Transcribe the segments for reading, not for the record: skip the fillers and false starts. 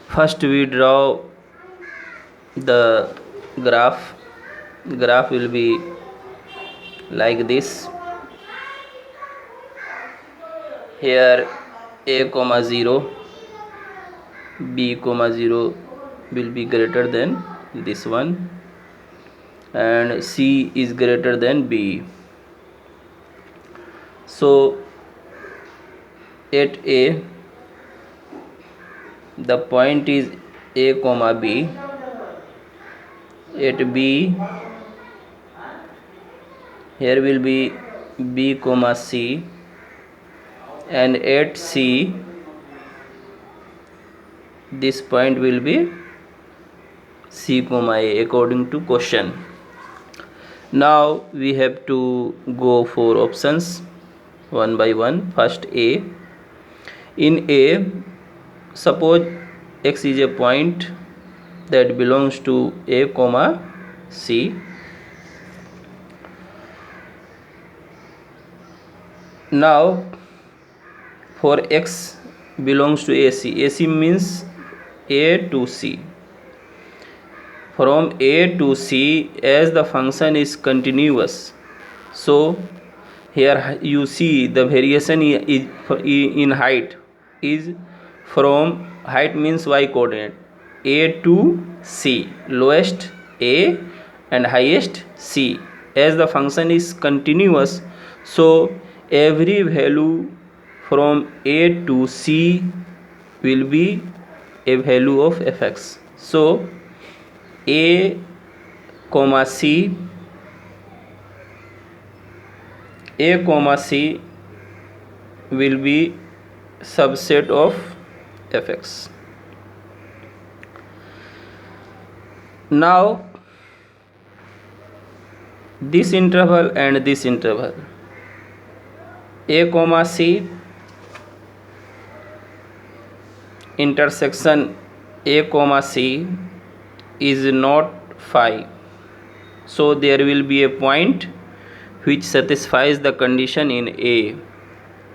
First we draw the graph. Graph will be like this. Here a comma 0, b comma 0 will be greater than this one, and c is greater than b. So at a, the point is a comma b. At b, here will be b comma c, and at c, this point will be c comma a according to question. Now we have to go for options one by one. First a. In a, suppose x is a point that belongs to a comma c. Now for x belongs to AC. AC means A to C. From A to C, as the function is continuous, so here you see the variation is in height is from height means y coordinate, A to C, lowest A and highest C. As the function is continuous, so every value from A to C will be a value of fx. So A comma C, A comma C will be subset of fx. Now this interval and this interval, A comma C intersection A comma C is not phi, so there will be a point which satisfies the condition in A,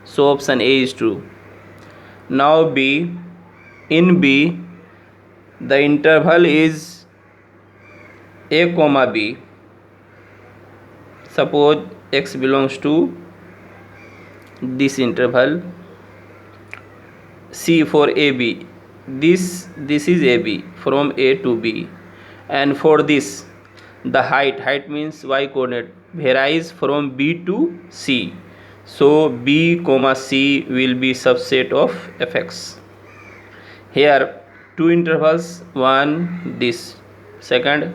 so option A is true. Now B. In B, the interval is A comma B. Suppose x belongs to this interval, C for AB. This is AB from A to B, and for this the height means y coordinate varies from B to C, so B comma C will be subset of fx. Here two intervals, one this, second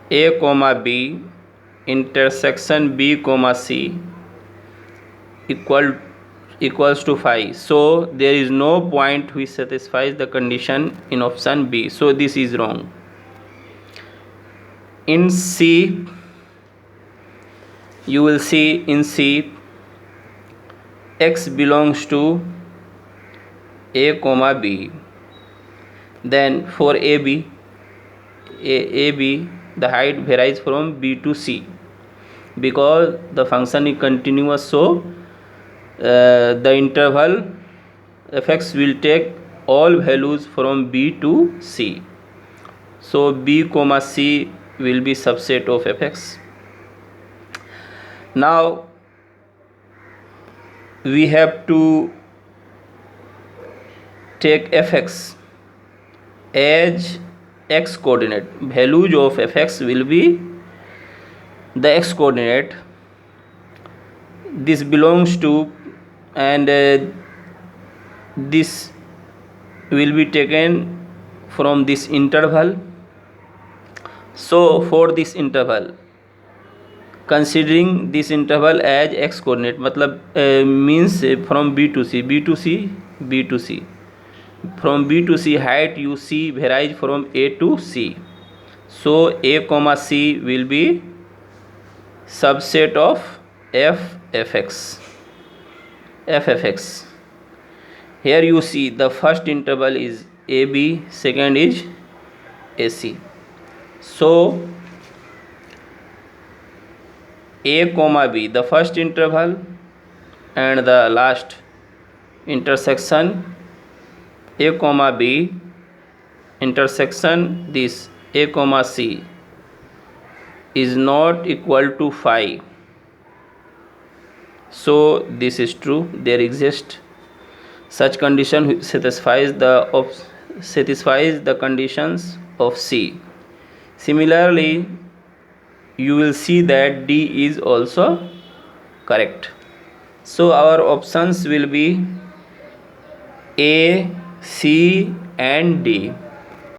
A comma B intersection B comma C equals to phi, so there is no point which satisfies the condition in option B, so this is wrong. In C, you will see in C x belongs to A comma B. Then for AB, the height varies from B to C because the function is continuous, so the interval fx will take all values from B to C, so B comma C will be subset of fx. Now we have to take fx as x coordinate. Values of fx will be the x coordinate. This belongs to, and this will be taken from this interval. So for this interval, considering this interval as x coordinate, matlab means from B to C, B to C, B to C. From B to C, height you see varies from A to C, so A comma C will be subset of fx. Here you see the first interval is AB, second is AC. So A comma B, the first interval, and the last intersection A comma B intersection this a comma c is not equal to 5. So this is true. There exists such condition which satisfies the conditions of C. Similarly, you will see that D is also correct. So our options will be A, C and D.